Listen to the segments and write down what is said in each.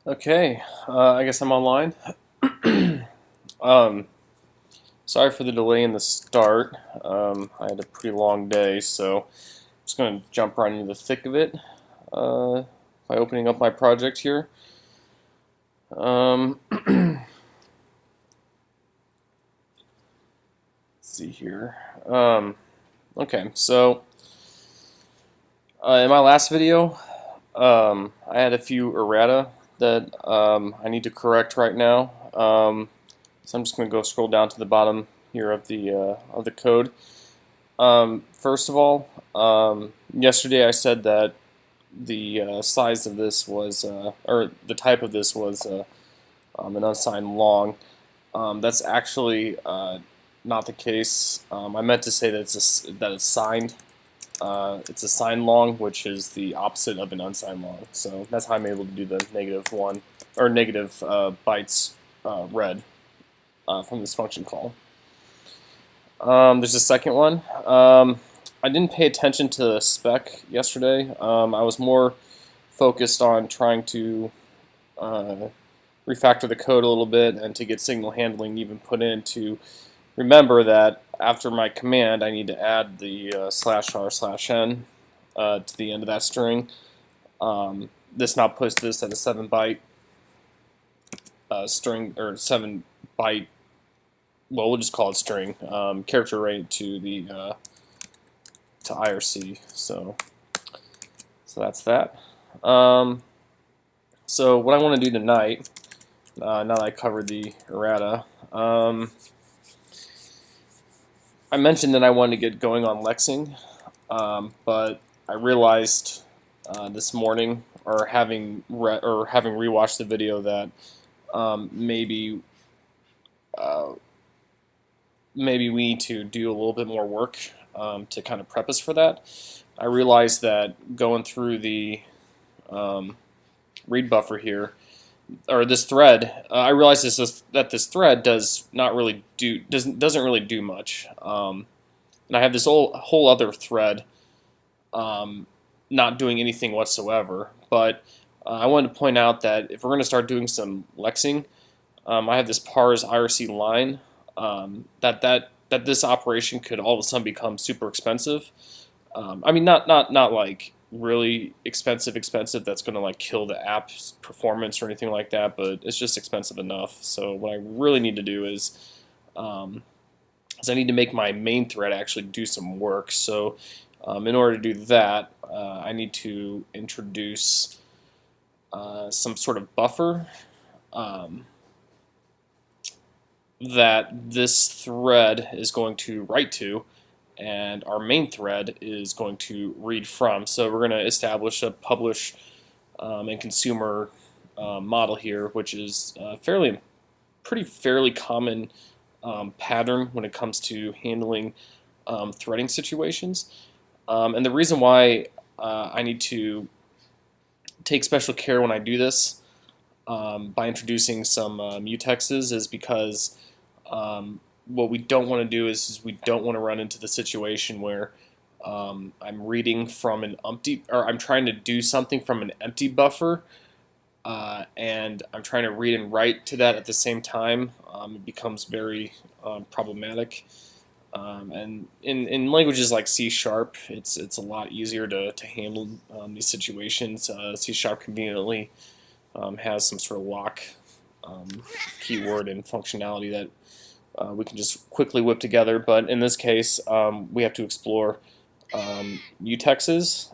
Okay, I guess I'm online. um, Sorry for the delay in the start. I had a pretty long day, so I'm just going to jump right into the thick of it by opening up my project here. Let's see here. Okay, so in my last video, I had a few errata that I need to correct right now. So I'm just going to go scroll down to the bottom here of the code. First of all, yesterday I said that the size of this was, or the type of this was an unsigned long. That's actually not the case. I meant to say that it's signed. It's a signed long, which is the opposite of an unsigned long. So that's how I'm able to do the -1 or negative bytes read from this function call. There's a second one. I didn't pay attention to the spec yesterday. I was more focused on trying to refactor the code a little bit and to get signal handling even put in to remember that after my command I need to add the /r/n to the end of that string. This now puts this at a 7-byte string, or 7-byte, well, we'll just call it string, character array to the to IRC. So that's that. So what I want to do tonight, now that I covered the errata, I mentioned that I wanted to get going on lexing, but I realized this morning, or having rewatched the video, that maybe we need to do a little bit more work to kind of prep us for that. I realized that going through the read buffer here, or this thread, I realized that this thread doesn't really do much. And I have this whole other thread not doing anything whatsoever. But I wanted to point out that if we're going to start doing some lexing, I have this parse IRC line that this operation could all of a sudden become super expensive. I mean, not like really expensive that's going to like kill the app's performance or anything like that, but it's just expensive enough. So what I really need to do is I need to make my main thread actually do some work. So in order to do that, I need to introduce some sort of buffer that this thread is going to write to, and our main thread is going to read from. So we're going to establish a publish and consumer model here, which is fairly common pattern when it comes to handling threading situations. And the reason why I need to take special care when I do this by introducing some mutexes is because what we don't want to do is we don't want to run into the situation where I'm reading from an empty, or I'm trying to do something from an empty buffer, and I'm trying to read and write to that at the same time. It becomes very problematic. And in languages like C#, it's a lot easier to handle these situations. C# conveniently has some sort of lock keyword and functionality that we can just quickly whip together, but in this case, we have to explore mutexes.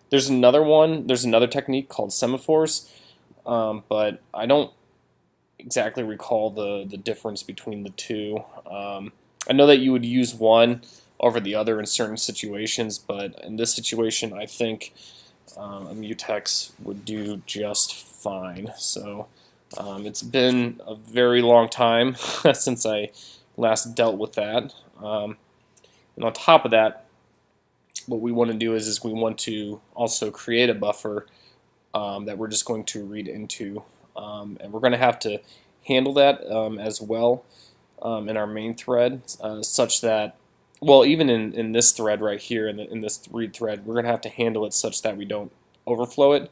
There's another technique called semaphores, but I don't exactly recall the difference between the two. I know that you would use one over the other in certain situations, but in this situation, I think a mutex would do just fine. So it's been a very long time since I last dealt with that. And on top of that, what we want to do is we want to also create a buffer that we're just going to read into. And we're going to have to handle that as well in our main thread, such that, well, even in this thread right here, in this read thread, we're going to have to handle it such that we don't overflow it.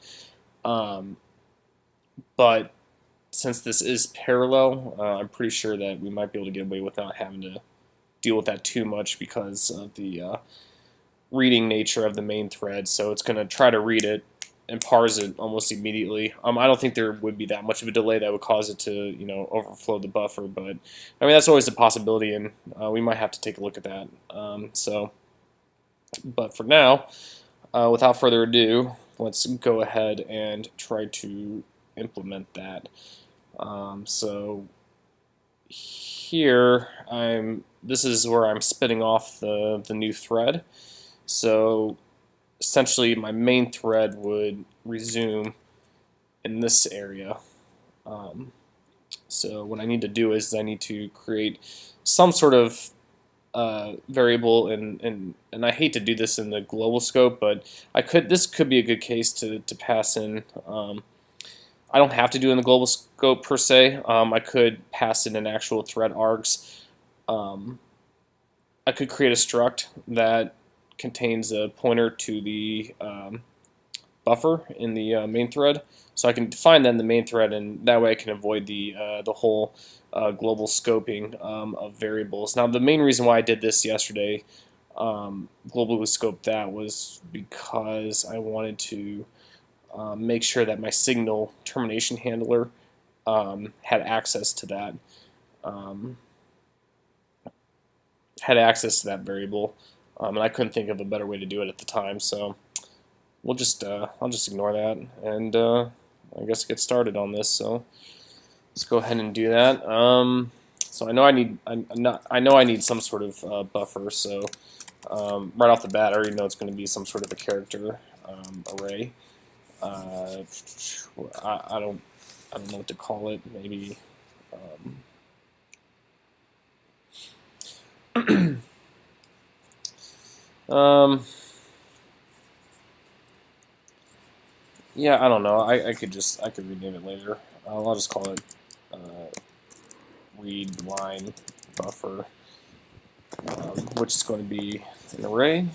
but since this is parallel, I'm pretty sure that we might be able to get away without having to deal with that too much because of the reading nature of the main thread. So it's going to try to read it and parse it almost immediately. I don't think there would be that much of a delay that would cause it to, overflow the buffer, but I mean that's always a possibility, and we might have to take a look at that. But for now, without further ado, let's go ahead and try to implement that. So here this is where I'm spinning off the new thread. So essentially my main thread would resume in this area. So what I need to do is I need to create some sort of variable, and I hate to do this in the global scope, but this could be a good case to pass in. I don't have to do it in the global scope per se. I could pass in an actual thread args. I could create a struct that contains a pointer to the buffer in the main thread, so I can define that in the main thread, and that way I can avoid the whole global scoping of variables. Now, the main reason why I did this yesterday, globally scoped that, was because I wanted to make sure that my signal termination handler had access to that. Variable, and I couldn't think of a better way to do it at the time. So I'll just ignore that, and I guess get started on this. So let's go ahead and do that. So I know I need some sort of buffer. So right off the bat, I already know it's going to be some sort of a character array. I don't know what to call it. Maybe. Yeah, I don't know. I could rename it later. I'll just call it read line buffer, which is going to be an array,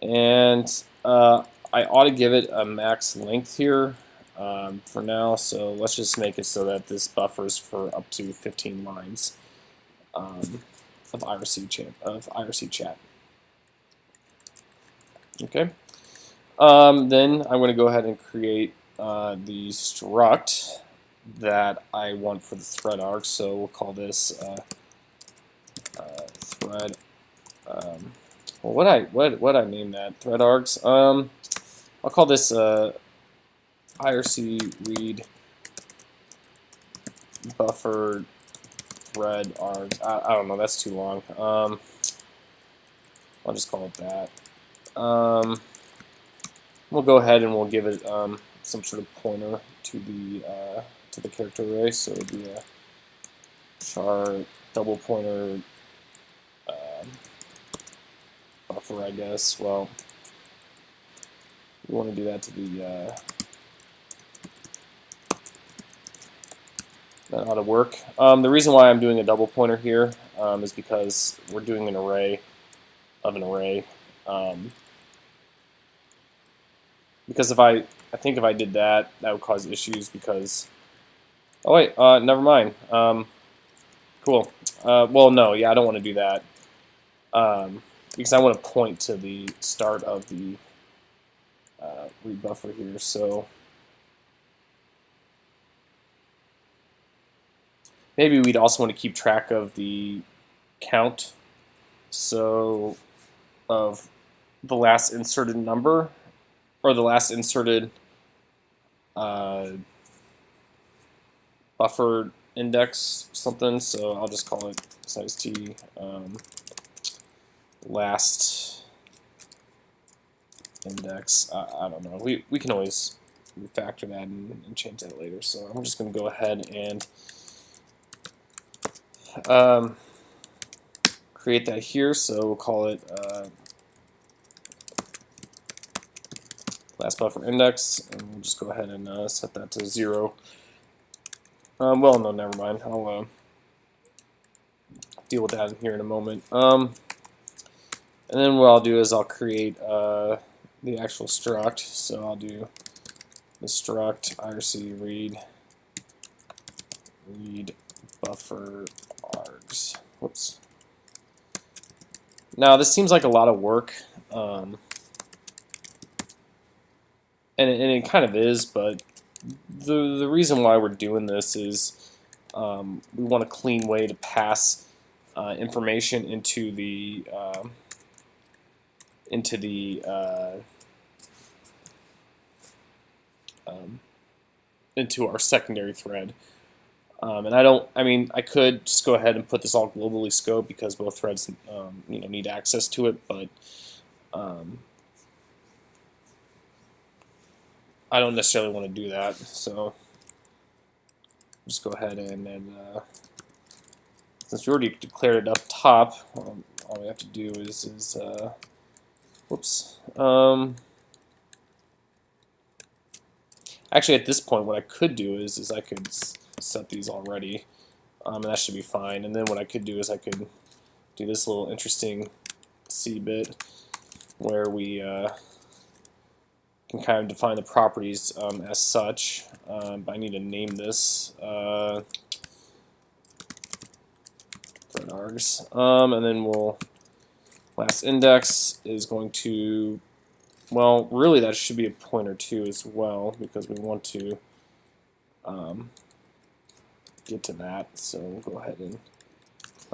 and I ought to give it a max length here for now. So let's just make it so that this buffers for up to 15 lines of IRC chat. Okay. Then I'm going to go ahead and create the struct that I want for the thread arg. So we'll call this thread. Well, what I name that? Thread args. I'll call this IRC read buffer thread args. I don't know. That's too long. I'll just call it that. We'll go ahead and we'll give it some sort of pointer to the character array. So it'll be a char double pointer buffer, I guess. Well, we want to do that to the that ought to work. The reason why I'm doing a double pointer here is because we're doing an array of an array. Because I think if I did that, that would cause issues because, oh wait, never mind. Cool. Well, no, yeah, I don't want to do that because I want to point to the start of the read buffer here. So maybe we'd also want to keep track of the count, so of the last inserted number, or the last inserted buffer index something. So I'll just call it size t last index. I don't know. We can always refactor that and change that later. So I'm just going to go ahead and create that here. So we'll call it last buffer index, and we'll just go ahead and set that to 0. Well, no, never mind. I'll deal with that here in a moment. And then what I'll do is I'll create the actual struct. So I'll do Struct IRC read buffer args. Whoops. Now this seems like a lot of work, and it kind of is, but the reason why we're doing this is we want a clean way to pass information into the into our secondary thread. And I could just go ahead and put this all globally scoped because both threads need access to it, but I don't necessarily want to do that. So just go ahead and since we already declared it up top, all we have to do is whoops. Actually, at this point, what I could do is I could set these already, and that should be fine. And then what I could do is I could do this little interesting C bit where we can kind of define the properties as such. But I need to name this thread args, and then last index is going to, well, really that should be a pointer too as well because we want to get to that. So we'll go ahead and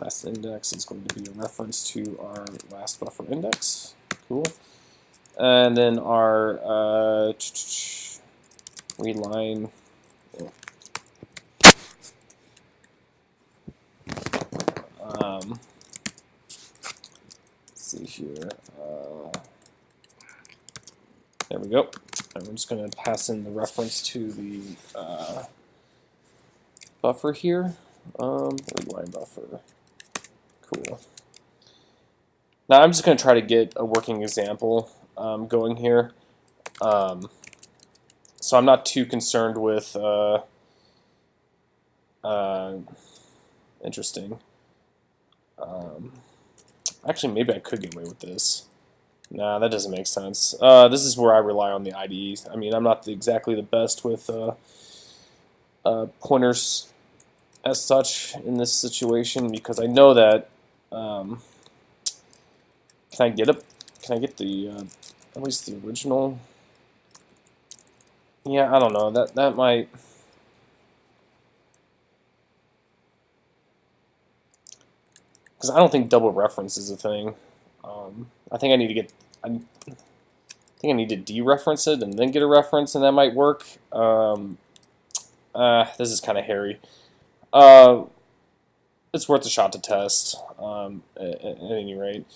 last index is going to be a reference to our last buffer index. Cool. And then our read line. Let's see here. There we go. And we're just going to pass in the reference to the buffer here. Read line buffer. Cool. Now I'm just going to try to get a working example going here. So I'm not too concerned with interesting. Actually, maybe I could get away with this. Nah, that doesn't make sense. This is where I rely on the IDE. I mean, I'm not exactly the best with pointers as such in this situation because I know that. Can I get the at least the original? Yeah, I don't know. That might. Because I don't think double reference is a thing. I think I need to get. I think I need to dereference it and then get a reference, and that might work. This is kind of hairy. It's worth a shot to test. At any rate.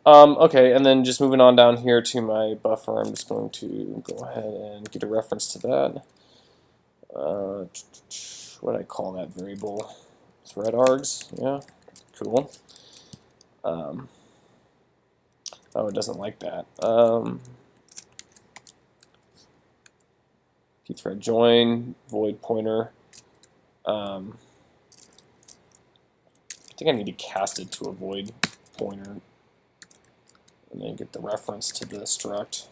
Okay, and then just moving on down here to my buffer, I'm just going to go ahead and get a reference to that. What do I call that variable? Thread args. Yeah, cool. Oh, it doesn't like that. Pthread join, void pointer. I think I need to cast it to a void pointer. And then get the reference to the struct.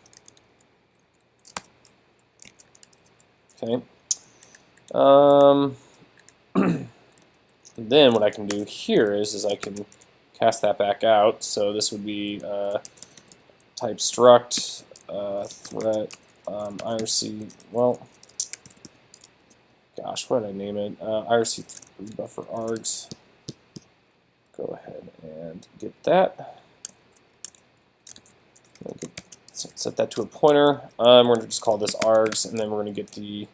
Okay. Then what I can do here is I can cast that back out. So this would be type struct thread IRC. Well, gosh, what did I name it? IRC buffer args. Go ahead and get that. Set that to a pointer. We're going to just call this args, and then we're going to get the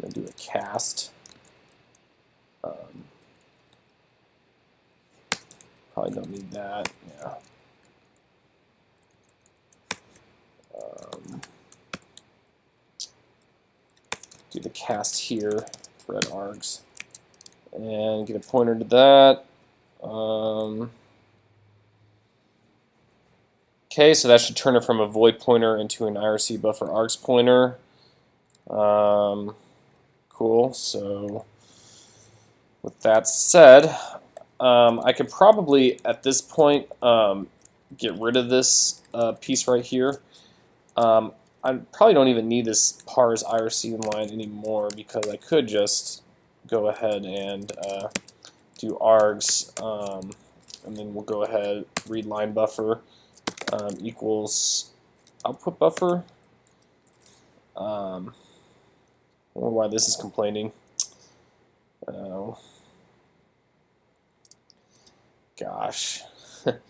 going to do a cast. Probably don't need that. Yeah. Do the cast here, thread args, and get a pointer to that. Okay, so that should turn it from a void pointer into an IRC buffer args pointer. Cool. So with that said, I could probably at this point get rid of this piece right here. I probably don't even need this parse IRC line anymore because I could just go ahead and do args, and then we'll go ahead read line buffer equals output buffer. I wonder why this is complaining. Oh, gosh. It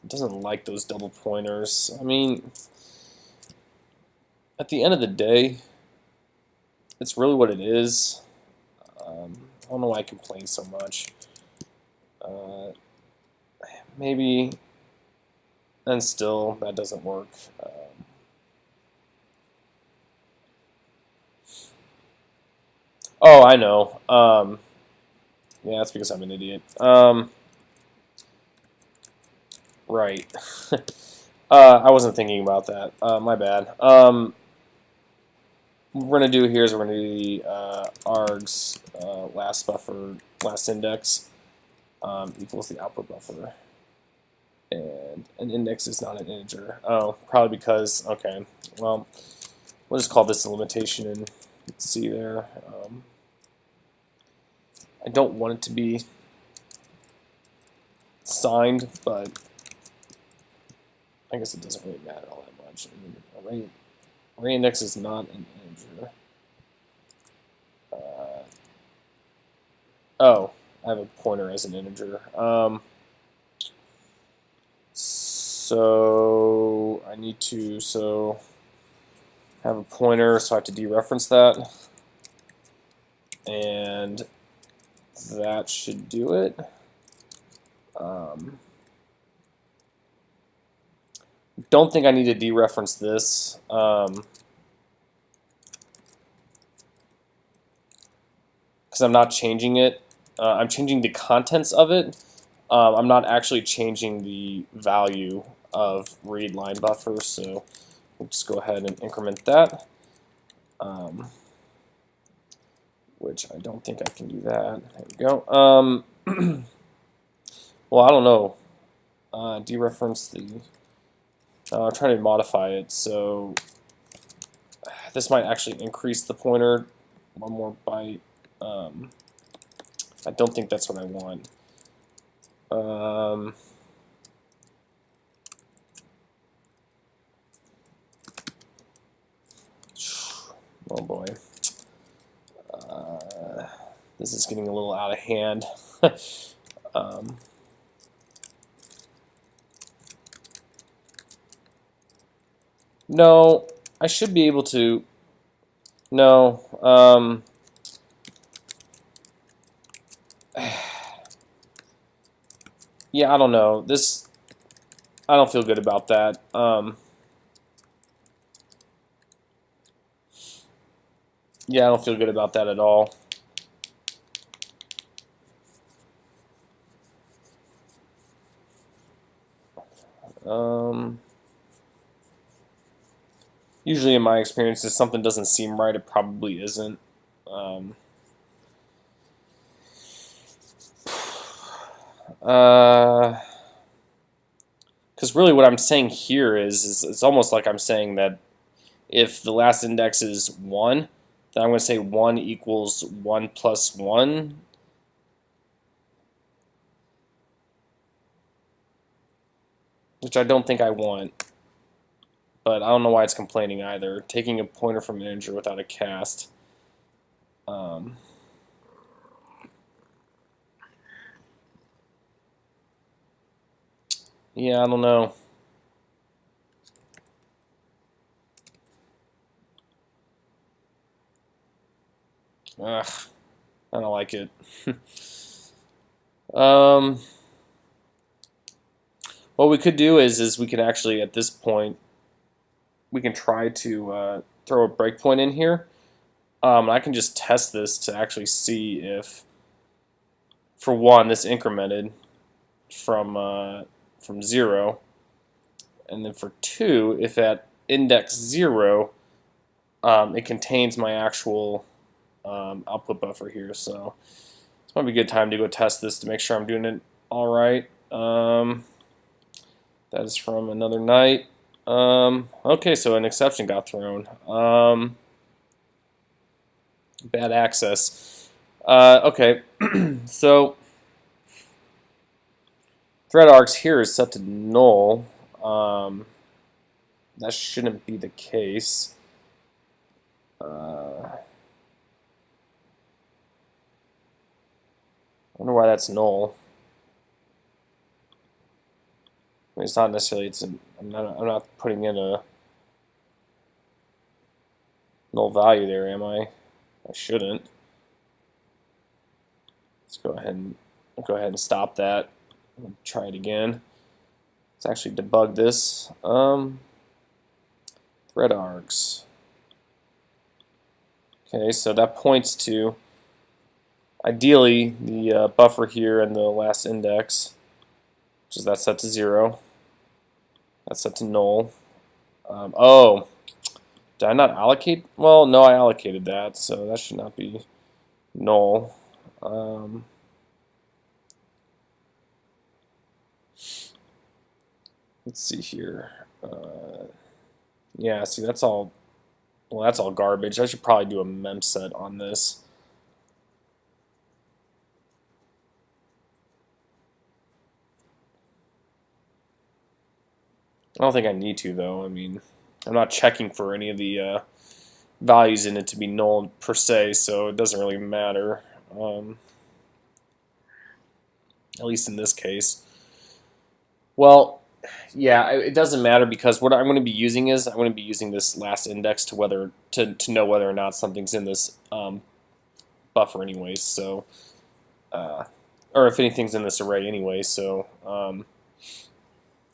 doesn't like those double pointers. I mean, at the end of the day, it's really what it is. I don't know why I complain so much. Maybe, and still, that doesn't work. Oh, I know. Yeah, that's because I'm an idiot. Right. I wasn't thinking about that. My bad. What we're going to do here is we're going to do the args last buffer, last index equals the output buffer. And an index is not an integer. Oh, probably because, okay, well, we'll just call this a limitation and see there. I don't want it to be signed, but I guess it doesn't really matter all that much. I mean, array index is not an integer. Oh, I have a pointer as an integer. So I need to have a pointer, so I have to dereference that, and that should do it. Don't think I need to dereference this. Because I'm not changing it. I'm changing the contents of it. I'm not actually changing the value of read line buffer, so we'll just go ahead and increment that. Which I don't think I can do that. There we go. Well, I don't know. Dereference the. I'm trying to modify it, so this might actually increase the pointer one more byte. I don't think that's what I want. Oh boy. This is getting a little out of hand. No, I should be able to. No. Yeah, I don't know. This, I don't feel good about that. Yeah, I don't feel good about that at all. Usually in my experience, if something doesn't seem right, it probably isn't. Because really what I'm saying here is it's almost like I'm saying that if the last index is 1, then I'm going to say 1 equals 1 plus 1. Which I don't think I want. But I don't know why it's complaining either. Taking a pointer from an integer without a cast. Yeah, I don't know. Ugh, I don't like it. What we could do is we could actually, at this point, we can try to throw a breakpoint in here. I can just test this to actually see if, for one, this incremented from 0, and then for 2, if at index 0, it contains my actual output buffer here. So this might be a good time to go test this to make sure I'm doing it all right. That is from another night. Okay, so an exception got thrown. Bad access. Okay, so thread args here is set to null. That shouldn't be the case. I wonder why that's null. I mean, it's not necessarily. I'm not putting in a null value there, am I? I shouldn't. Let's go ahead and stop that. Try it again. Let's actually debug this. Thread args. Okay, so that points to ideally the buffer here and the last index, which is that set to 0. That's set to null. Oh, did I not allocate? Well, no, I allocated that, so that should not be null. Let's see here. Yeah, see, that's all. Well, that's all garbage. I should probably do a mem set on this. I don't think I need to, though. I mean, I'm not checking for any of the values in it to be null per se, so it doesn't really matter. At least in this case. Well, yeah, it doesn't matter because what I'm going to be using is I'm going to be using this last index to know whether or not something's in this buffer anyways. So, or if anything's in this array anyway. So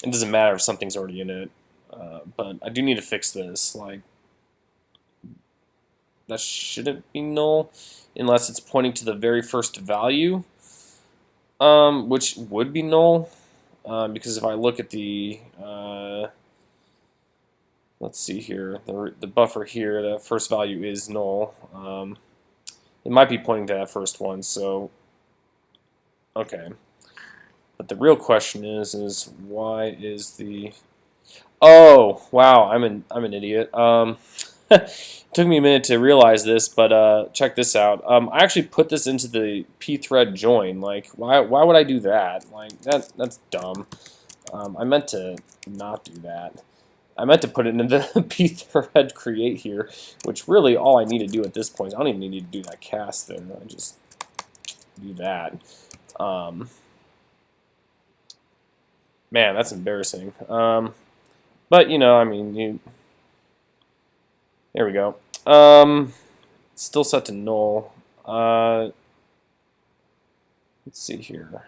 it doesn't matter if something's already in it. But I do need to fix this. Like that shouldn't be null unless it's pointing to the very first value, which would be null. Because if I look at the, let's see here, the buffer here, the first value is null. It might be pointing to that first one, so, okay. But the real question is why is the, oh, wow, I'm an idiot. It took me a minute to realize this, but check this out. I actually put this into the pthread join. Like, why would I do that? Like, that's dumb. I meant to not do that. I meant to put it into the pthread create here, which really all I need to do at this point is I don't even need to do that cast thing. I just do that. Man, that's embarrassing. But you know, I mean, there we go. It's still set to null. Let's see here.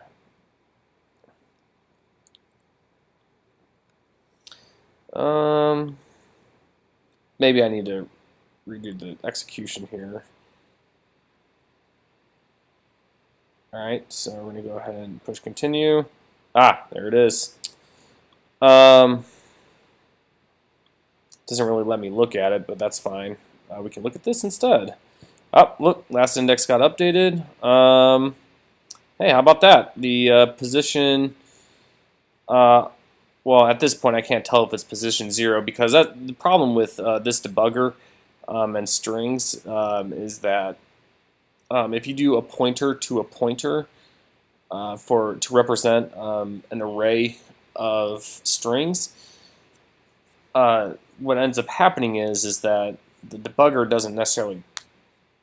Maybe I need to redo the execution here. Alright, so we're going to go ahead and push continue. Ah, there it is. Doesn't really let me look at it, but that's fine. We can look at this instead. Oh, look, last index got updated. Hey, how about that? The position, well, at this point I can't tell if it's position 0 because the problem with this debugger and strings is that if you do a pointer to a pointer to represent an array of strings, what ends up happening is that the debugger doesn't necessarily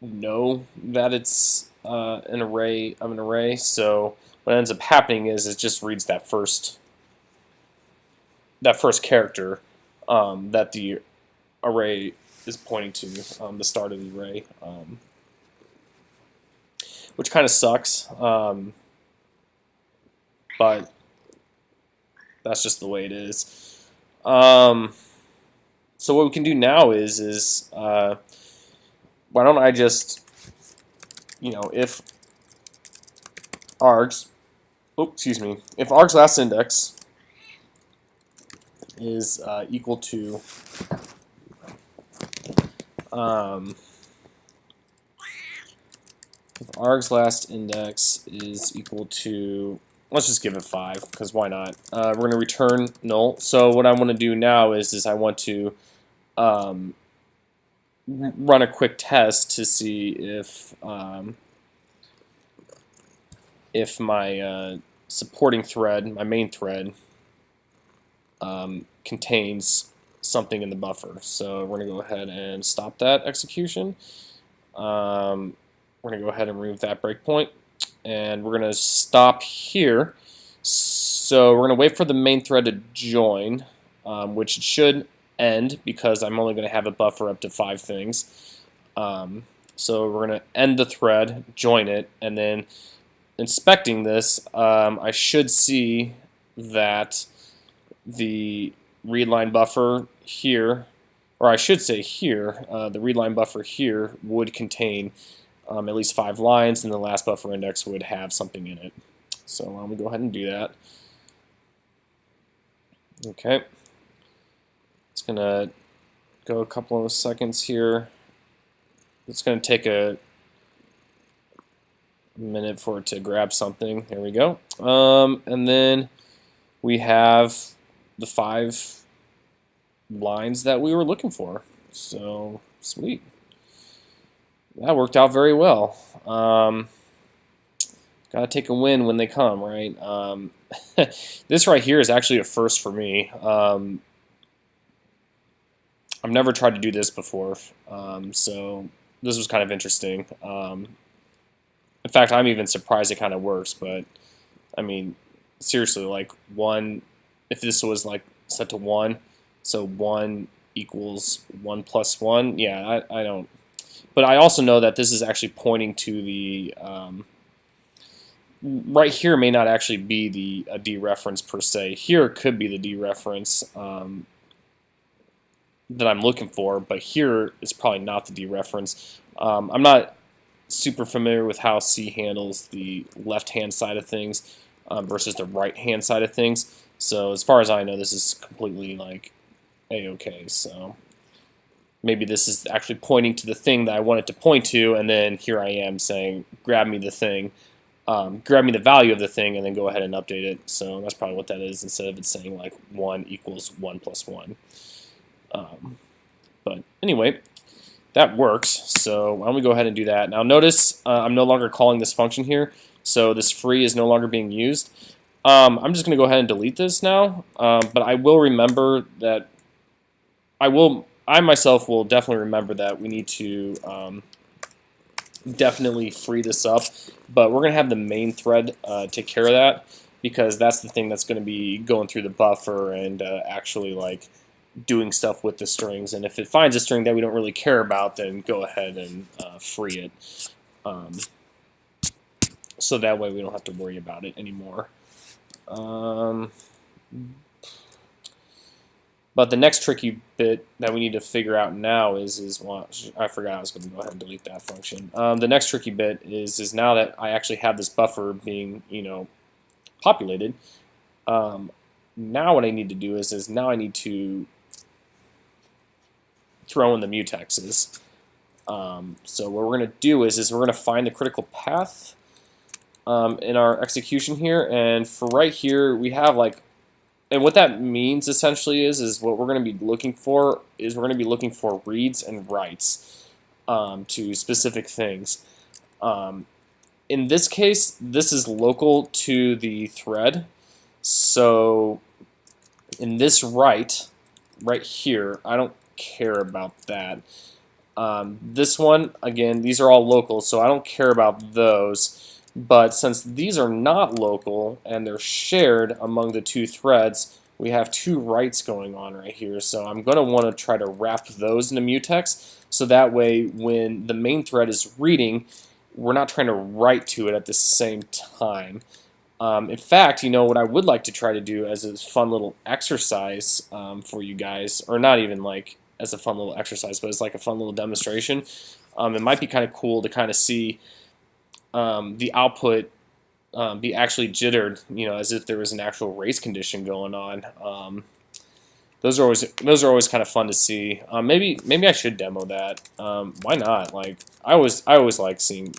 know that it's an array of an array. So what ends up happening is it just reads that first character that the array is pointing to, the start of the array, which kind of sucks. But that's just the way it is. So what we can do now is why don't I just, you know, if args, if args last index is equal to if args last index is equal to let's just give it 5, because why not? We're going to return null. So what I want to do now is I want to run a quick test to see if my supporting thread, my main thread, contains something in the buffer. So we're going to go ahead and stop that execution. We're going to go ahead and remove that breakpoint, and we're going to stop here. So we're going to wait for the main thread to join, which it should end because I'm only going to have a buffer up to 5 things. So we're going to end the thread, join it, and then inspecting this, I should see that the readline buffer here, or I should say here, the readline buffer here would contain at least 5 lines, and the last buffer index would have something in it. So let me go ahead and do that. Okay. It's going to go a couple of seconds here. It's going to take a minute for it to grab something. There we go. And then we have the 5 lines that we were looking for. So sweet. That worked out very well. Gotta take a win when they come, right? This right here is actually a first for me. I've never tried to do this before, so this was kind of interesting. In fact, I'm even surprised it kind of works, but I mean, seriously, like 1, if this was like set to 1, so 1 equals 1 plus 1, yeah, I don't. But I also know that this is actually pointing to the, right here may not actually be a dereference per se. Here it could be the dereference that I'm looking for, but here is probably not the dereference. I'm not super familiar with how C handles the left-hand side of things versus the right-hand side of things. So as far as I know, this is completely like A-okay. So maybe this is actually pointing to the thing that I want it to point to, and then here I am saying, grab me the thing, grab me the value of the thing, and then go ahead and update it. So that's probably what that is, instead of it saying like 1 equals 1 plus 1. But anyway, that works. So why don't we go ahead and do that. Now notice I'm no longer calling this function here, so this free is no longer being used. I'm just going to go ahead and delete this now, but I will remember that I myself will definitely remember that we need to definitely free this up, but we're going to have the main thread take care of that, because that's the thing that's going to be going through the buffer and actually like doing stuff with the strings. And if it finds a string that we don't really care about, then go ahead and free it, so that way we don't have to worry about it anymore. But the next tricky bit that we need to figure out now is well, I forgot I was going to go ahead and delete that function. The next tricky bit is now that I actually have this buffer being, populated. Now what I need to do is now I need to throw in the mutexes. So what we're going to do is we're going to find the critical path in our execution here, and for right here we have like, and what that means essentially is what we're going to be looking for is we're going to be looking for reads and writes to specific things. In this case, this is local to the thread. So in this right here, I don't care about that. This one, again, these are all local, so I don't care about those. But since these are not local and they're shared among the 2 threads, we have 2 writes going on right here. So I'm going to want to try to wrap those in a mutex, so that way when the main thread is reading, we're not trying to write to it at the same time. In fact, what I would like to try to do as a fun little exercise for you guys, or not even like as a fun little exercise, but as like a fun little demonstration, it might be kind of cool to kind of see the output be actually jittered, as if there was an actual race condition going on. Those are always kind of fun to see. Maybe I should demo that. Why not? Like I always like seeing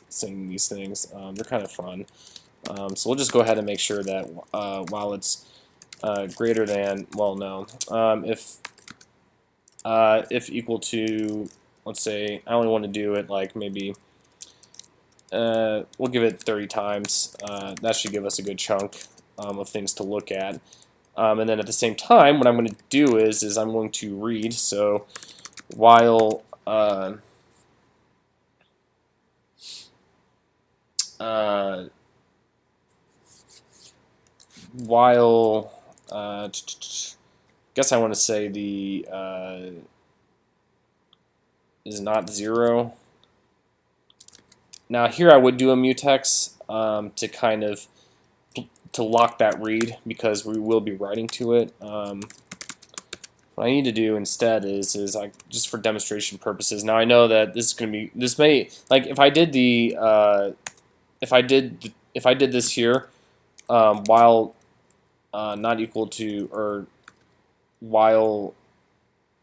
these things. They're kind of fun. So we'll just go ahead and make sure that while it's greater than, well, no, if equal to, let's say, I only want to do it like maybe, we'll give it 30 times. That should give us a good chunk of things to look at. And then at the same time, what I'm going to do is I'm going to read. So while guess I want to say the is not 0. Now here I would do a mutex to kind of to lock that read, because we will be writing to it. What I need to do instead is I, just for demonstration purposes. Now I know that this is going to be, this may, like if I did the if I did this here while not equal to, or while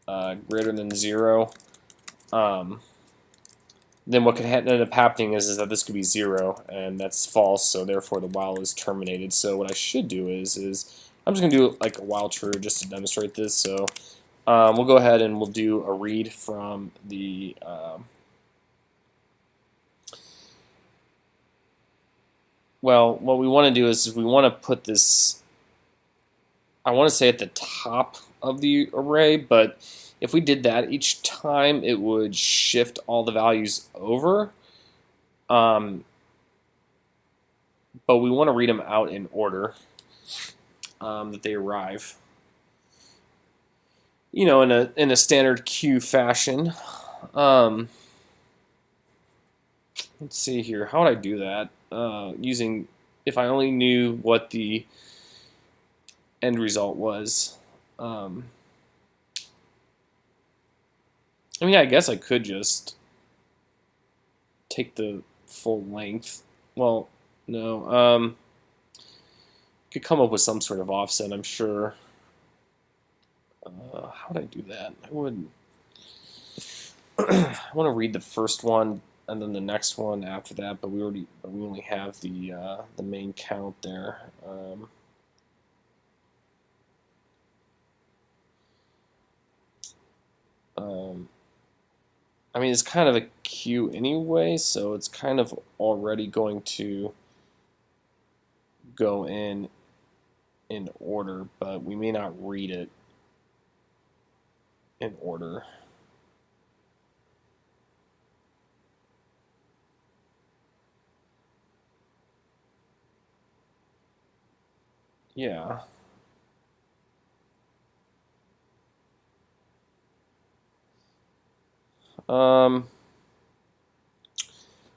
greater than 0, then what could end up happening is that this could be 0, and that's false, so therefore the while is terminated. So what I should do is I'm just going to do like a while true just to demonstrate this. So we'll go ahead and we'll do a read from the well, what we want to do is we want to put this, I want to say at the top of the array, but if we did that each time, it would shift all the values over. But we want to read them out in order that they arrive. You know, in a standard queue fashion. Let's see here. How would I do that? Using, if I only knew what the end result was. I mean, I guess I could just take the full length. Well, no. Could come up with some sort of offset, I'm sure. How would I do that? I would. I want to read the first one and then the next one after that, but we only have the main count there. I mean, it's kind of a queue anyway, so it's kind of already going to go in order, but we may not read it in order. Yeah.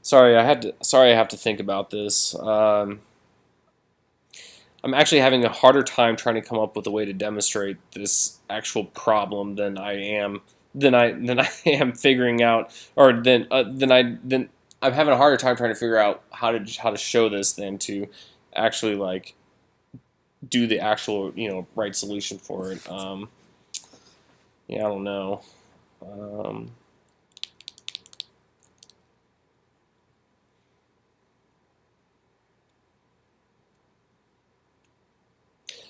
Sorry, I have to think about this. I'm actually having a harder time trying to come up with a way to demonstrate this actual problem than I am figuring out, or than I'm having a harder time trying to figure out how to show this than to actually like do the actual, you know, right solution for it. Yeah, I don't know.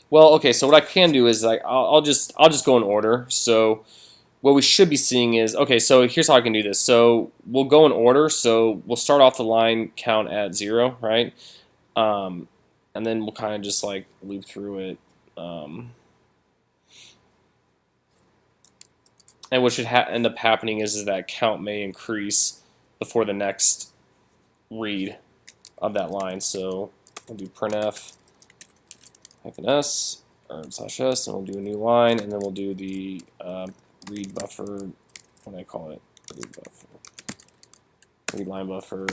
Well, okay, so what I can do is like I'll just go in order. So what we should be seeing is, okay, so here's how I can do this. So we'll go in order. So we'll start off the line count at 0, right? And then we'll kind of just like loop through it. And what should end up happening is that count may increase before the next read of that line. So we'll do printf -s or /s, and we'll do a new line, and then we'll do the read buffer. What do I call it? Read buffer. Read line buffer.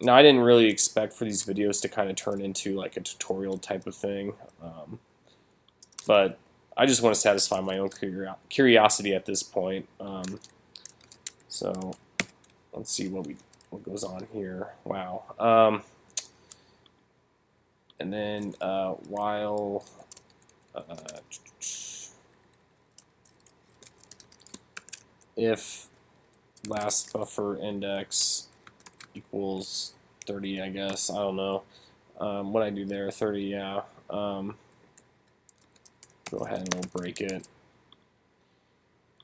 Now I didn't really expect for these videos to kind of turn into like a tutorial type of thing, but I just want to satisfy my own curiosity at this point. So let's see what goes on here. Wow. And then while if last buffer index equals 30, I guess, I don't know. What I do there, 30, yeah. Go ahead and we'll break it.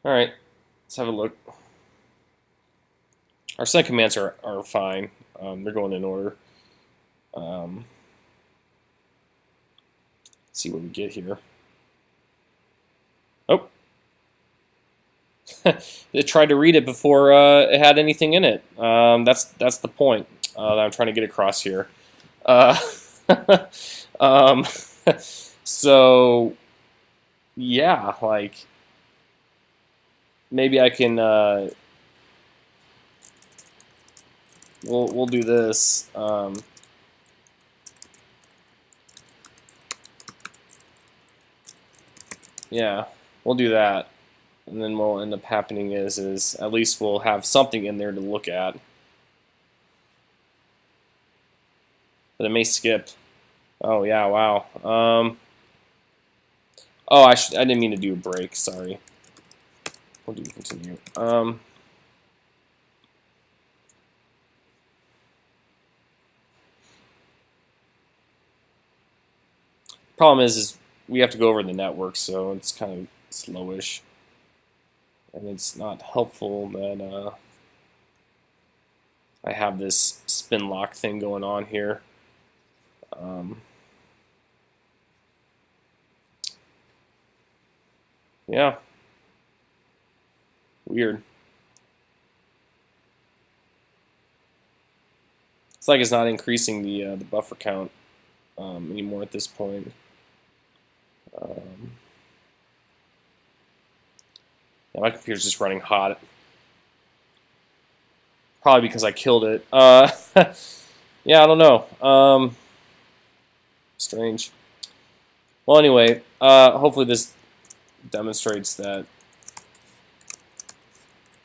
All right, let's have a look. Our set commands are fine. They're going in order. See what we get here. Oh, it tried to read it before it had anything in it. That's the point that I'm trying to get across here. Um, so yeah, like maybe I can. We'll do this. Yeah, we'll do that, and then what will end up happening is at least we'll have something in there to look at. But it may skip. Oh yeah, wow. Oh, I didn't mean to do a break. Sorry. We'll do continue. Problem is we have to go over the network, so it's kind of slowish, and it's not helpful that I have this spin lock thing going on here. Yeah, weird. It's like it's not increasing the buffer count anymore at this point. Yeah, my computer's just running hot. Probably because I killed it. Yeah, I don't know. Strange. Well, anyway, hopefully this demonstrates that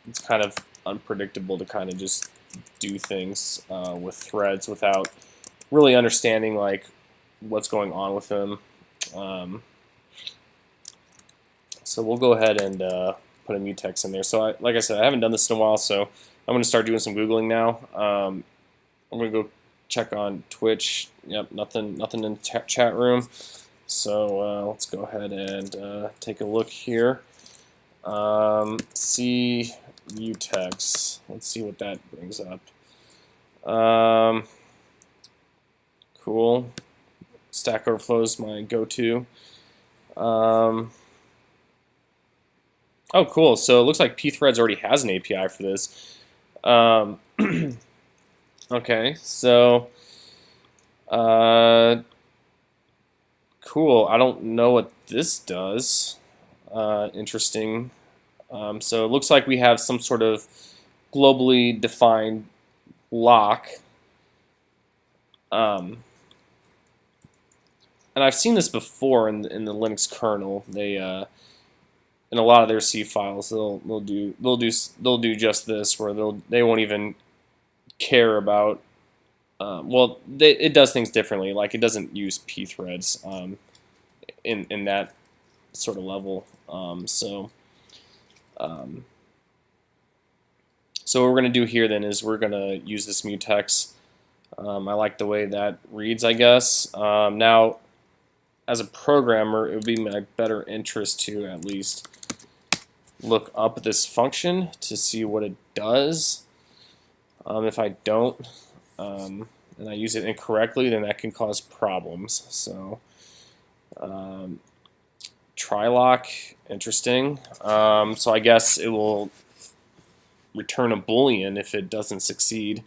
it's kind of unpredictable to kind of just do things with threads without really understanding like what's going on with them. So we'll go ahead and put a mutex in there. So like I said, I haven't done this in a while, so I'm going to start doing some Googling now. I'm going to go check on Twitch. Yep, nothing in the chat room. So let's go ahead and take a look here. See mutex. Let's see what that brings up. Cool. Stack Overflow is my go-to. Oh, cool. So it looks like pthreads already has an API for this. Okay, so cool. I don't know what this does. Interesting. So it looks like we have some sort of globally defined lock. And I've seen this before in the Linux kernel. They in a lot of their C files, they'll do just this, where they won't even care about. Well, it does things differently. Like it doesn't use pthreads in that sort of level. So what we're going to do here then is we're going to use this mutex. I like the way that reads, I guess. Now, as a programmer, it would be my better interest to at least look up this function to see what it does. If I don't, and I use it incorrectly, then that can cause problems. So, try-lock, interesting. So I guess it will return a boolean if it doesn't succeed.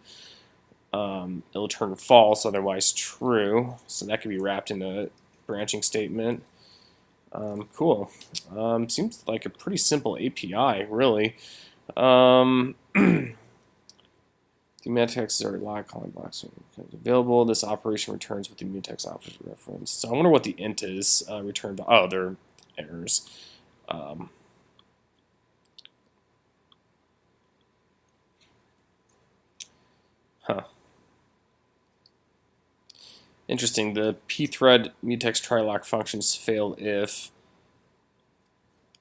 It'll return false, otherwise true. So that could be wrapped in a branching statement. Cool. Seems like a pretty simple API, really. The mutex is already locked, calling box available. This operation returns with the mutex operation reference. So I wonder what the int is returned. Oh, they're errors. Huh. Interesting. The pthread mutex try-lock functions fail if.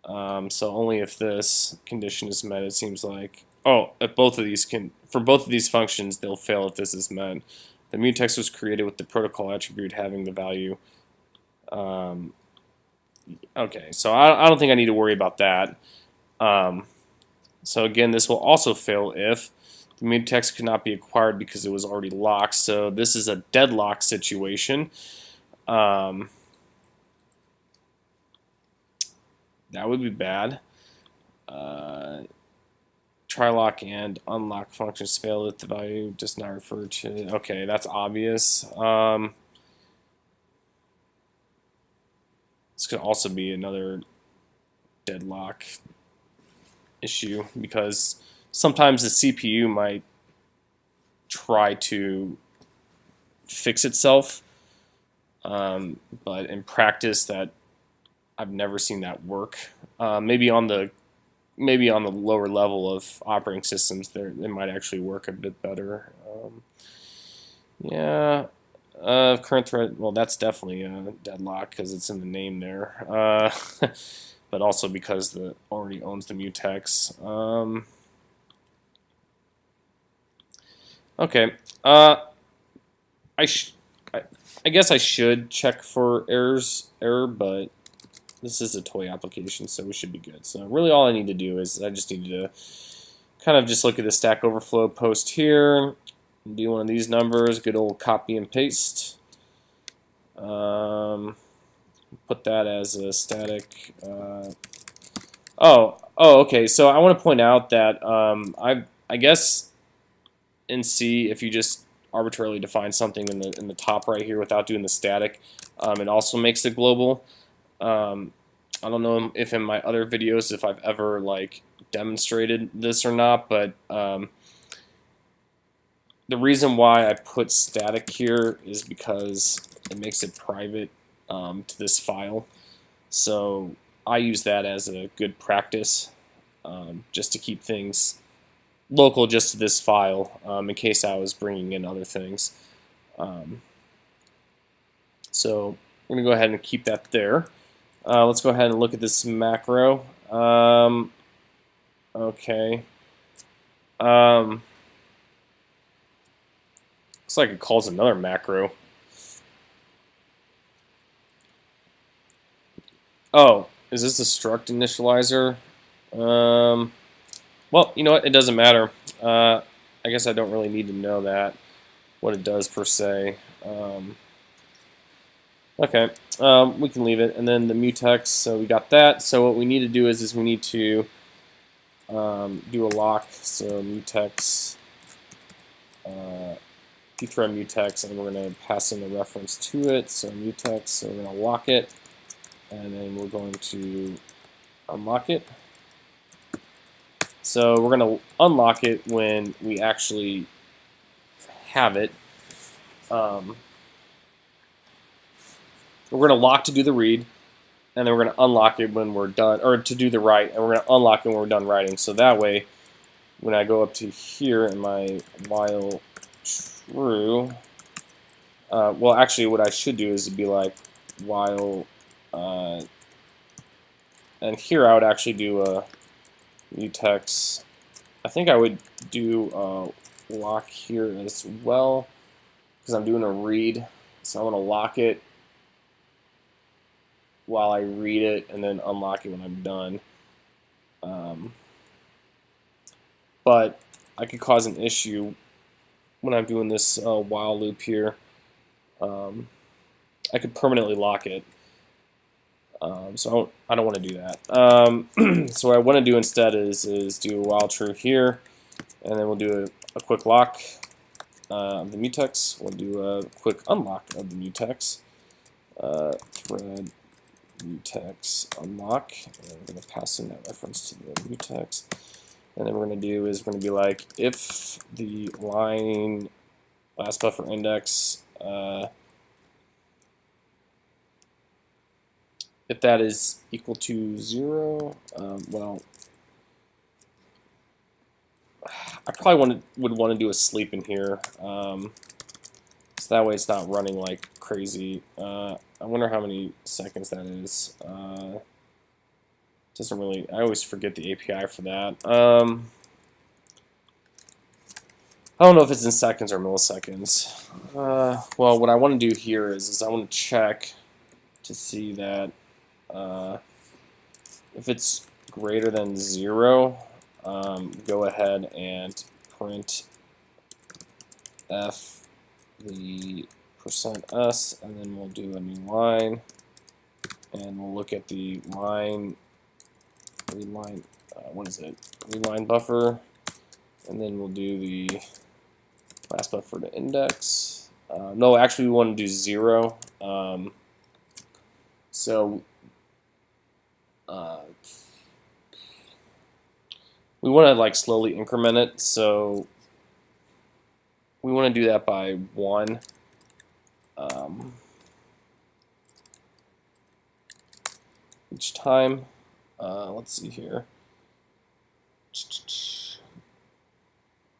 So only if this condition is met, it seems like. Oh, if both of these for both of these functions, they'll fail if this is met. The mutex was created with the protocol attribute having the value. Okay, so I don't think I need to worry about that. So again, this will also fail if the mutex could not be acquired because it was already locked. So this is a deadlock situation. That would be bad. Try lock and unlock functions fail if the value does not refer to. Okay, that's obvious. This could also be another deadlock issue because sometimes the CPU might try to fix itself, but in practice, that I've never seen that work. Maybe on the lower level of operating systems, it might actually work a bit better. Yeah. Current thread, well, that's definitely a deadlock because it's in the name there, but also because it already owns the mutex. Okay, I guess I should check for error, but this is a toy application, so we should be good. So really, all I need to do is I just need to kind of just look at the Stack Overflow post here. Do one of these numbers, good old copy and paste. Put that as a static. Okay. So I want to point out that I guess in C, if you just arbitrarily define something in the top right here without doing the static, it also makes it global. I don't know if in my other videos if I've ever like demonstrated this or not, but the reason why I put static here is because it makes it private to this file. So I use that as a good practice just to keep things local just to this file in case I was bringing in other things. So we're going to go ahead and keep that there. Let's go ahead and look at this macro. Okay. Looks like it calls another macro. Oh, is this a struct initializer? Well, you know what? It doesn't matter. I guess I don't really need to know that, what it does per se. Okay, we can leave it. And then the mutex, so we got that. So what we need to do is we need to do a lock. So mutex, pthread mutex, and we're going to pass in a reference to it. So mutex, so we're going to lock it, and then we're going to unlock it. So we're going to unlock it when we actually have it. We're going to lock to do the read, and then we're going to unlock it when we're done, or to do the write, and we're going to unlock it when we're done writing. So that way, when I go up to here in my while true, well, actually, what I should do is it'd be like while, and here I would actually do a mutex. I think I would do a lock here as well because I'm doing a read. So I want to lock it while I read it and then unlock it when I'm done. But I could cause an issue when I'm doing this while loop here. I could permanently lock it. So I don't want to do that. So what I want to do instead is do a while true here, and then we'll do a quick lock of the mutex. We'll do a quick unlock of the mutex. Thread mutex unlock, and we're going to pass in that reference to the mutex. And then we're going to do is we're going to be like if the line last buffer index if that is equal to 0, well, I probably would want to do a sleep in here, so that way it's not running like crazy. I wonder how many seconds that is. Doesn't really. I always forget the API for that. I don't know if it's in seconds or milliseconds. Well, what I want to do here is I want to check to see that if it's greater than 0, go ahead and print f the %s, and then we'll do a new line, and we'll look at the readline buffer, and then we'll do the last buffer to index. No, actually we want to do 0. So we want to like slowly increment it, so we want to do that by 1. Each time. Let's see here.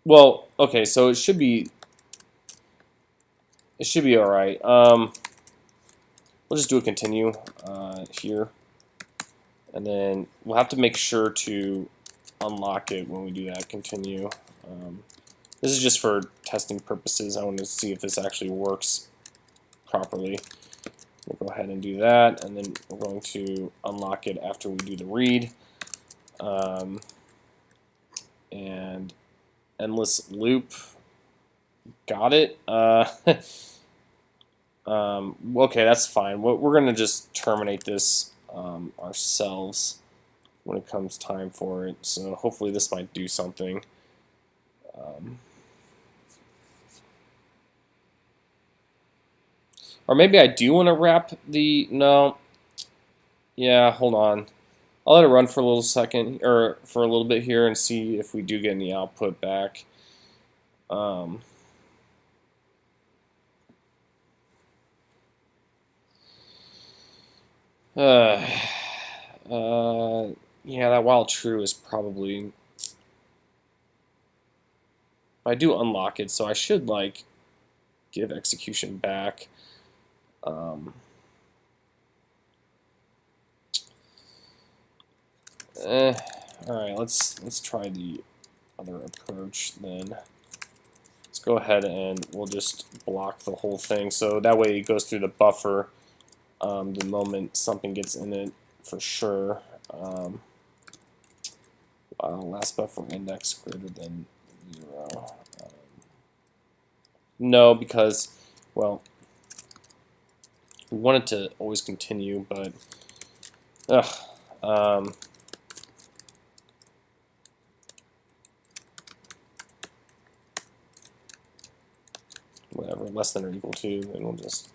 Well, okay, so it should be all right. We'll just do a continue here, and then we'll have to make sure to unlock it when we do that continue. This is just for testing purposes. I want to see if this actually works properly. We'll go ahead and do that, and then we're going to unlock it after we do the read. And endless loop, got it. Okay, that's fine. We're going to just terminate this ourselves when it comes time for it. So hopefully this might do something. Or maybe I do want to wrap the, no. Yeah, hold on. I'll let it run for a little second, or for a little bit here, and see if we do get any output back. Yeah, that while true is probably. I do unlock it, so I should like give execution back. All right, let's try the other approach then. Let's go ahead and we'll just block the whole thing, so that way it goes through the buffer the moment something gets in it for sure. Last buffer index greater than 0. No, because, well, we want it to always continue, but whatever, less than or equal to, and we'll just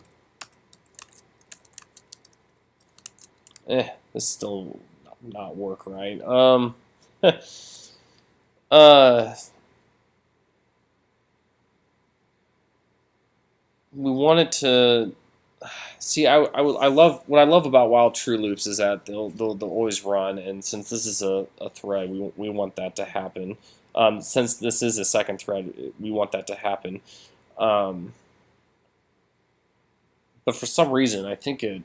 this still not work right. We wanted to see. I love what I love about while true loops is that they'll always run, and since this is a thread, we want that to happen. Since this is a second thread, we want that to happen. But for some reason, I think it.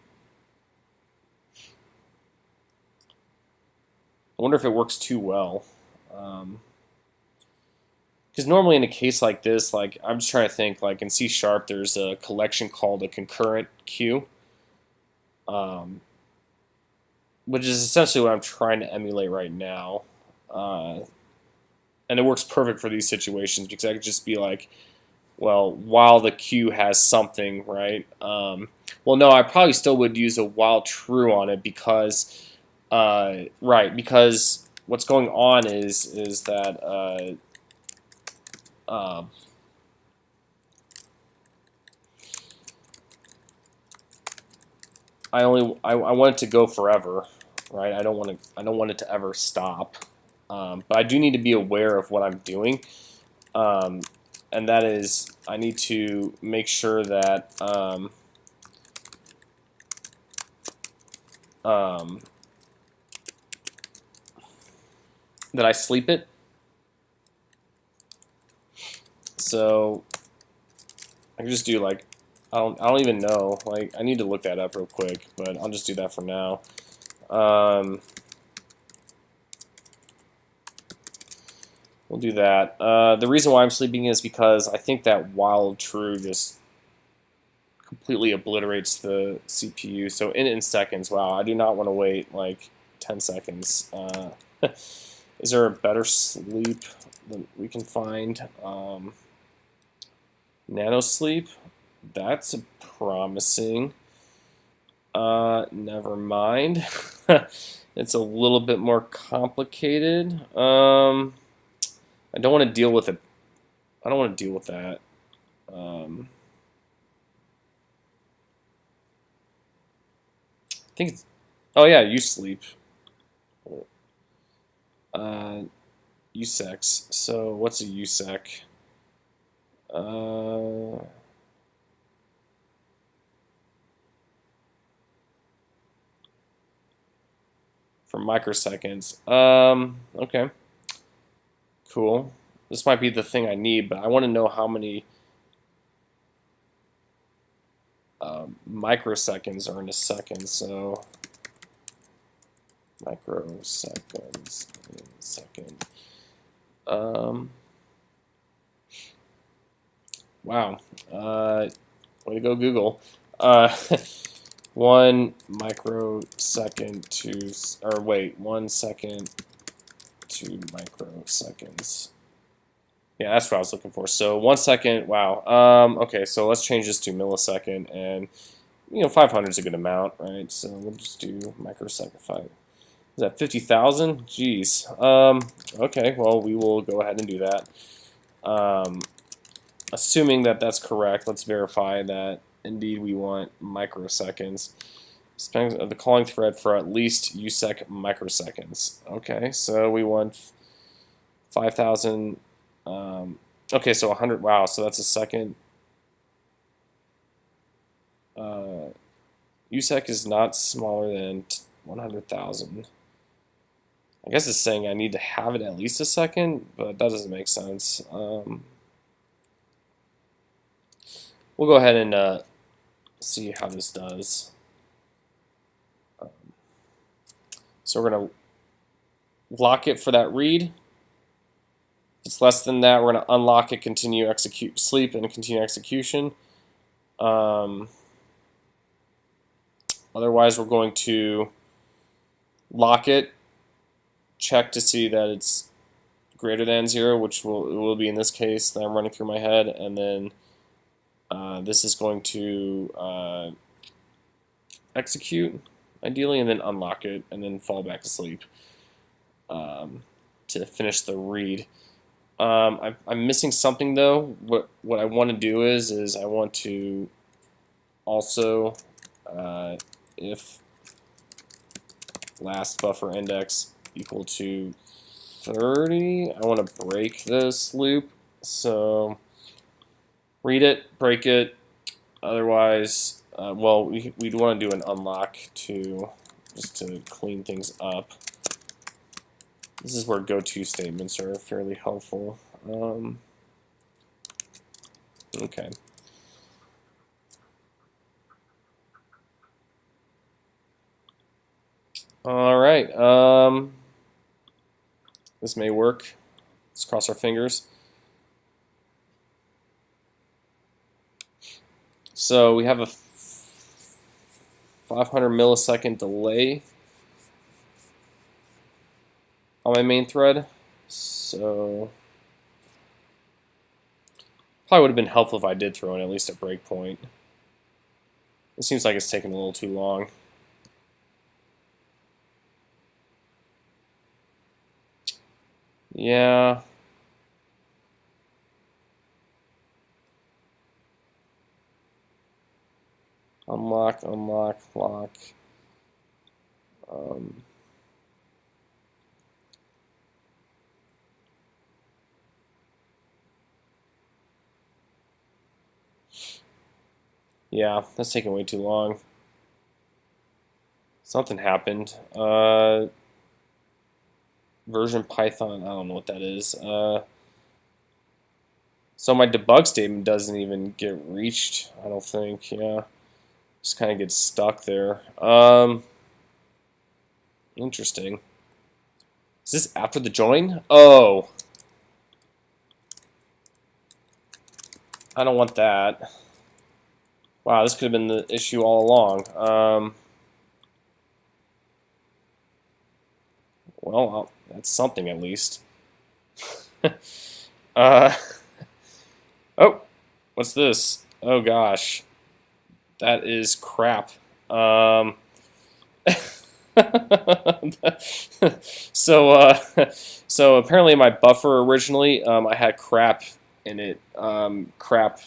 I wonder if it works too well. Because normally in a case like this, like I'm just trying to think, like in C#, there's a collection called a concurrent queue, which is essentially what I'm trying to emulate right now. And it works perfect for these situations because I could just be like, well, while the queue has something, right? Well, no, I probably still would use a while true on it because, right, because what's going on is that I want it to go forever, right? I don't want it to ever stop. But I do need to be aware of what I'm doing, and that is I need to make sure that that I sleep it. So I can just do like I don't even know. Like I need to look that up real quick, but I'll just do that for now. We'll do that. The reason why I'm sleeping is because I think that while true just completely obliterates the CPU. So in seconds. Wow, I do not want to wait like 10 seconds. Is there a better sleep that we can find? Nano sleep. That's promising. Never mind. It's a little bit more complicated. I don't want to deal with it. I don't want to deal with that. I think it's, oh yeah, you sleep. USEX. So what's a USEC? For microseconds. Okay. Cool. This might be the thing I need, but I want to know how many microseconds are in a second. So microseconds in a second. Wow. Way to go, Google. 1 microsecond to, or wait, 1 second to microseconds. Yeah, that's what I was looking for. So 1 second, wow. Okay, so let's change this to millisecond, and 500 is a good amount, right? So we'll just do microsecond 5. Is that 50,000? Jeez. Okay, well, we will go ahead and do that. Assuming that that's correct, let's verify that indeed we want microseconds. The calling thread for at least USEC microseconds. Okay, so we want 5,000. Okay, so 100. Wow, so that's a second. USEC is not smaller than 100,000. I guess it's saying I need to have it at least a second, but that doesn't make sense. We'll go ahead and see how this does. So we're going to lock it for that read. If it's less than that, we're going to unlock it, continue sleep, and continue execution. Otherwise, we're going to lock it, check to see that it's greater than 0, which it will be in this case that I'm running through my head, and then this is going to execute, ideally, and then unlock it, and then fall back to sleep to finish the read. I'm missing something though. What I want to do is I want to also if last buffer index equal to 30, I want to break this loop. So read it, break it. Otherwise, well, we'd want to do an unlock to just to clean things up. This is where go-to statements are fairly helpful. Okay. All right. This may work. Let's cross our fingers. So we have a 500 millisecond delay on my main thread. So probably would have been helpful if I did throw in at least a breakpoint. It seems like it's taking a little too long. Yeah. Unlock, unlock, lock. Yeah, that's taking way too long. Something happened. Version Python, I don't know what that is. So my debug statement doesn't even get reached, I don't think. Yeah, just kind of gets stuck there. Interesting. Is this after the join? Oh, I don't want that. Wow, this could have been the issue all along. Well, that's something at least. uh, oh, what's this? Oh gosh, that is crap. So, so apparently my buffer originally, I had crap in it, crap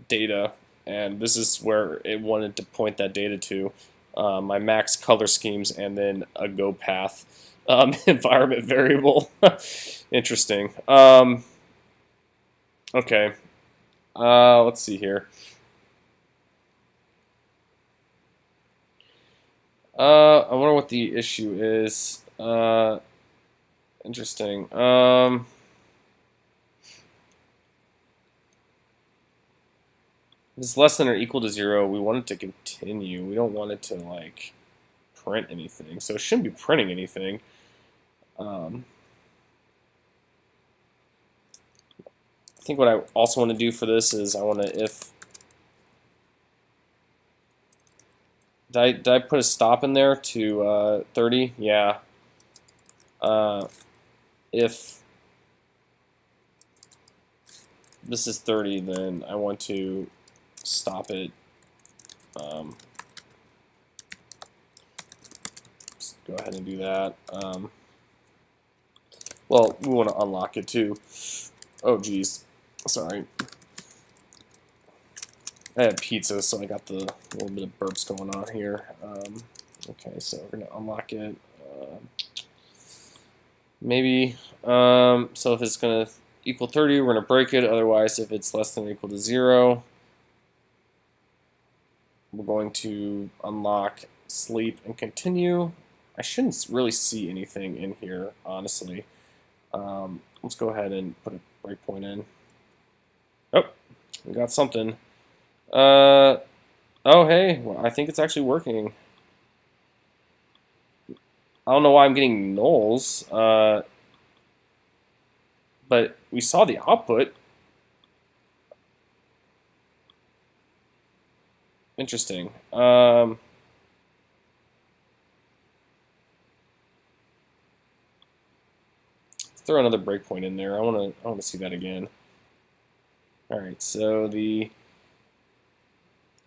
data, and this is where it wanted to point that data to. My max color schemes and then a go path environment variable. Interesting. Okay. Let's see here. I wonder what the issue is. Interesting. If it's less than or equal to 0, we want it to continue. We don't want it to, like, print anything. So it shouldn't be printing anything. I think what I also want to do for this is I want to if... Did I put a stop in there to 30? Yeah. If this is 30, then I want to stop it. Just go ahead and do that. Well, we want to unlock it too. Oh, geez. Sorry. I had pizza, so I got the little bit of burps going on here. Okay, so we're going to unlock it. Maybe. So if it's going to equal 30, we're going to break it. Otherwise, if it's less than or equal to 0, we're going to unlock, sleep, and continue. I shouldn't really see anything in here, honestly. Let's go ahead and put a breakpoint in. Oh, we got something. Oh, hey, well, I think it's actually working. I don't know why I'm getting nulls, but we saw the output. Interesting. Throw another breakpoint in there. I want to see that again. All right, so the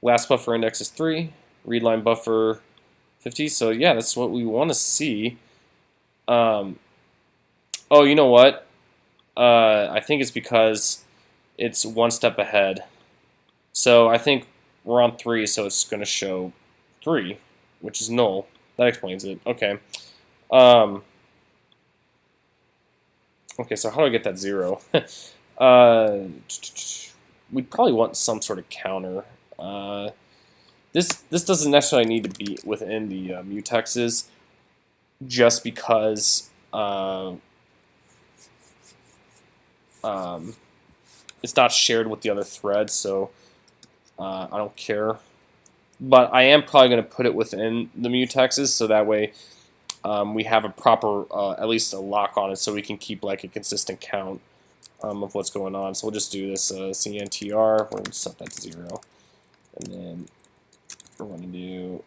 last buffer index is 3. Read line buffer 50. So yeah, that's what we want to see. Oh, you know what? I think it's because it's one step ahead. So I think we're on 3, so it's going to show 3, which is null. That explains it. Okay. Okay, so how do I get that 0? We'd probably want some sort of counter. This doesn't necessarily need to be within the mutexes, just because it's not shared with the other threads, so I don't care. But I am probably going to put it within the mutexes, so that way we have a proper, at least a lock on it, so we can keep like a consistent count of what's going on. So we'll just do this CNTR. We're going to set that to 0, and then we're going to do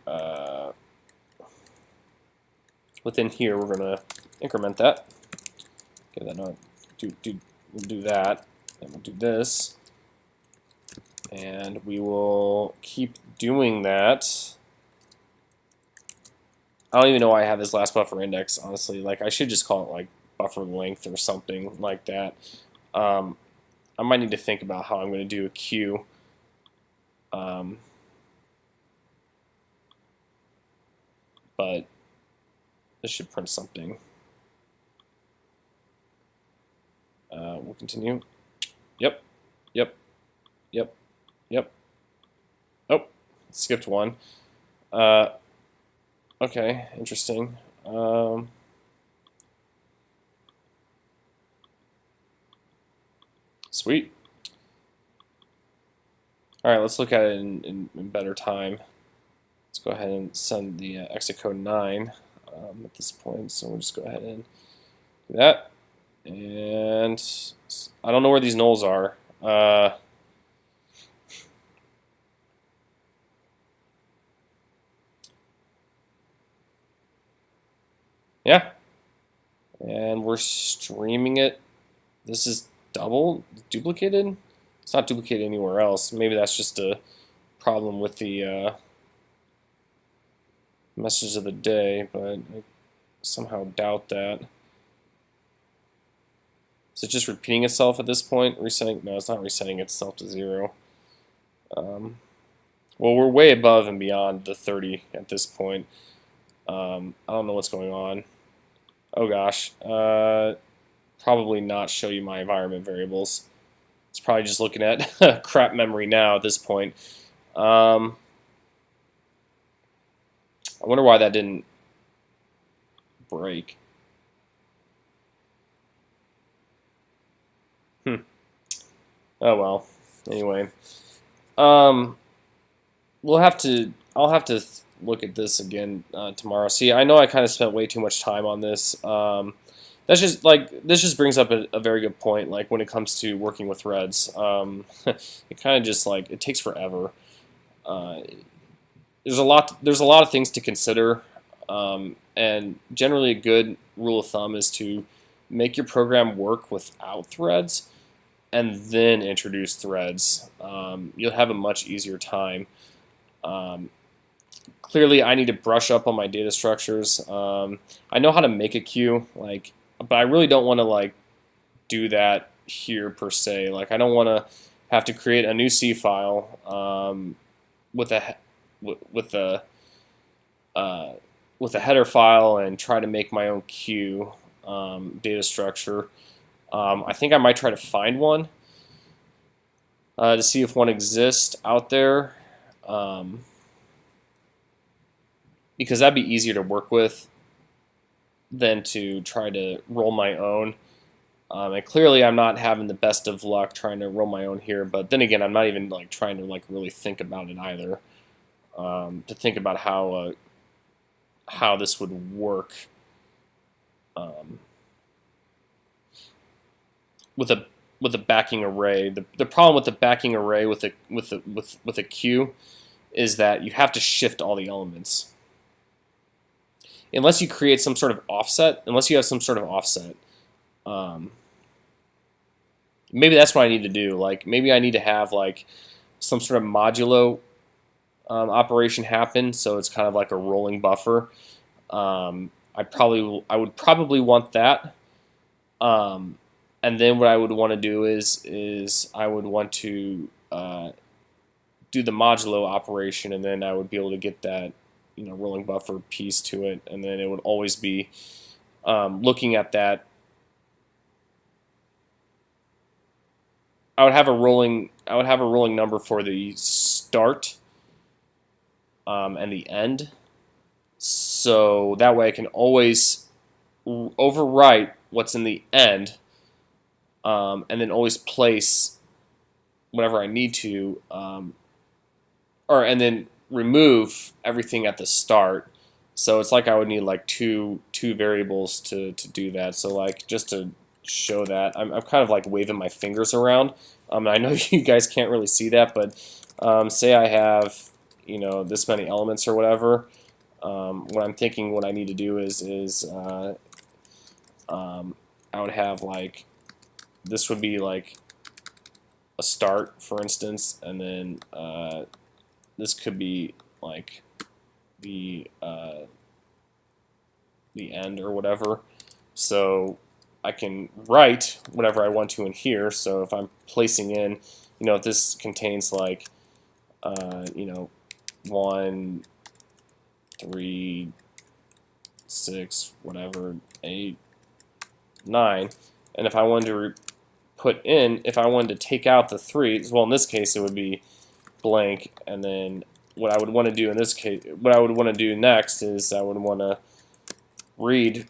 within here. We're going to increment that. Okay, then we'll do that, and we'll do this, and we will keep doing that. I don't even know why I have this last buffer index, honestly. Like, I should just call it, like, buffer length or something like that. I might need to think about how I'm going to do a queue. But this should print something. We'll continue. Yep. Oh, skipped one. Okay, interesting. Sweet. All right, let's look at it in better time. Let's go ahead and send the exit code 9 at this point. So we'll just go ahead and do that. And I don't know where these nulls are. Yeah, and we're streaming it. This is duplicated. It's not duplicated anywhere else. Maybe that's just a problem with the message of the day, but I somehow doubt that. Is it just repeating itself at this point? Resetting? No, it's not resetting itself to 0. Well, we're way above and beyond the 30 at this point. I don't know what's going on. Oh gosh. Probably not show you my environment variables. It's probably just looking at crap memory now at this point. I wonder why that didn't break. Oh well. Anyway, I'll have to look at this again tomorrow. See, I know I kind of spent way too much time on this. This just brings up a very good point. Like when it comes to working with threads, it kind of just like it takes forever. There's a lot of things to consider, and generally a good rule of thumb is to make your program work without threads, and then introduce threads. You'll have a much easier time. Clearly, I need to brush up on my data structures. I know how to make a queue, but I really don't want to do that here per se. Like I don't want to have to create a new C file with a header file and try to make my own queue data structure. I think I might try to find one to see if one exists out there, because that'd be easier to work with than to try to roll my own. And clearly I'm not having the best of luck trying to roll my own here, but then again, I'm not even trying to really think about it either, to think about how this would work with a backing array. The problem with the backing array with a queue is that you have to shift all the elements. Unless you create some sort of offset, unless you have some sort of offset, maybe that's what I need to do. Maybe I need to have some sort of modulo operation happen, so it's kind of like a rolling buffer. I would probably want that. And then what I would want to do is I would want to do the modulo operation, and then I would be able to get that rolling buffer piece to it, and then it would always be looking at that. I would have a rolling number for the start and the end, so that way I can always overwrite what's in the end, and then always place whatever I need to, and then remove everything at the start. So it's like I would need two variables to do that. So just to show that, I'm kind of waving my fingers around. I know you guys can't really see that, but say I have this many elements or whatever. What I'm thinking what I need to do is I would have this would be a start, for instance, and then this could be the end or whatever. So I can write whatever I want to in here. So if I'm placing in, if this contains 1, 3, 6, whatever, 8, 9, and if I wanted to if I wanted to take out the 3, well, in this case it would be blank, and then what I would want to do in this case, what I would want to do next is I would want to read,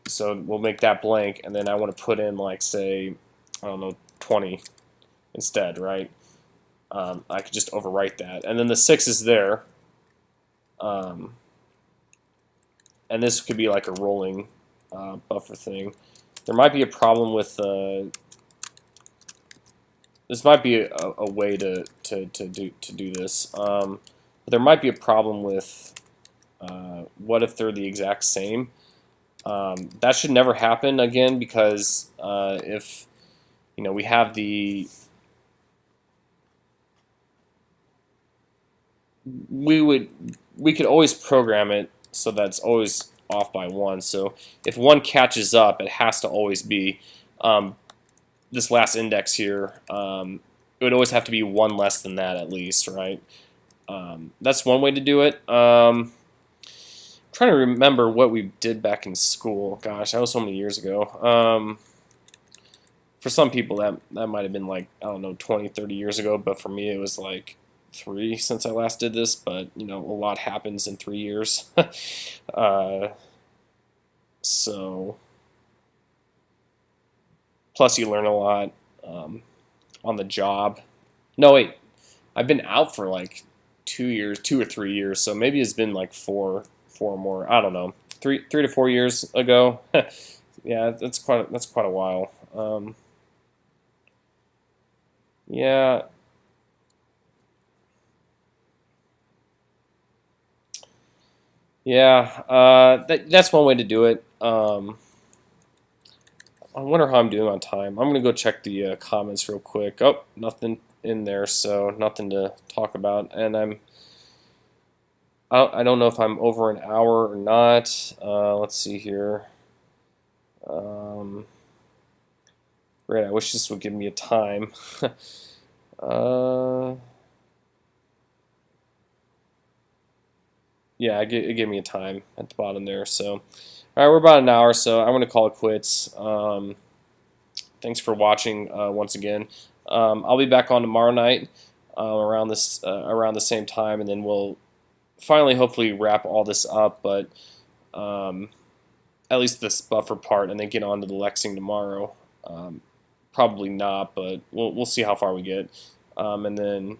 so we'll make that blank, and then I want to put in say, I don't know, 20 instead, right? I could just overwrite that, and then the 6 is there, and this could be a rolling buffer thing. There might be a problem with this might be a way to do this. But there might be a problem with what if they're the exact same. That should never happen again, because if we have we could always program it so that it's always off by 1. So if 1 catches up, it has to always be this last index here. It would always have to be 1 less than that at least, right? That's one way to do it. Trying to remember what we did back in school. Gosh, that was so many years ago. For some people, that might have been like, I don't know, 20, 30 years ago, but for me, it was like 3 since I last did this. But a lot happens in 3 years. So plus you learn a lot on the job. No, wait, I've been out for like 2 years, 2 or 3 years, so maybe it's been like four or more. I don't know, 3 to 4 years ago. Yeah, that's quite a while. Yeah. Yeah, that's one way to do it. I wonder how I'm doing on time. I'm going to go check the comments real quick. Oh, nothing in there, so nothing to talk about. And I don't know if I'm over an hour or not. Let's see here. Great, I wish this would give me a time. Yeah, it gave me a time at the bottom there. So, all right, we're about an hour, so I'm going to call it quits. Thanks for watching once again. I'll be back on tomorrow night around the same time, and then we'll finally hopefully wrap all this up. But at least this buffer part, and then get on to the lexing tomorrow. Probably not, but we'll see how far we get, and then.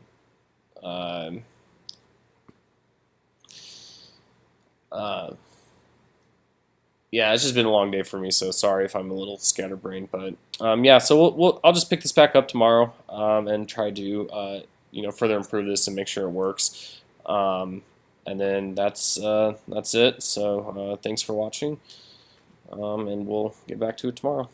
Yeah, it's just been a long day for me, so sorry if I'm a little scatterbrained. But yeah, so I'll just pick this back up tomorrow and try to further improve this and make sure it works. And then that's it. So thanks for watching, and we'll get back to it tomorrow.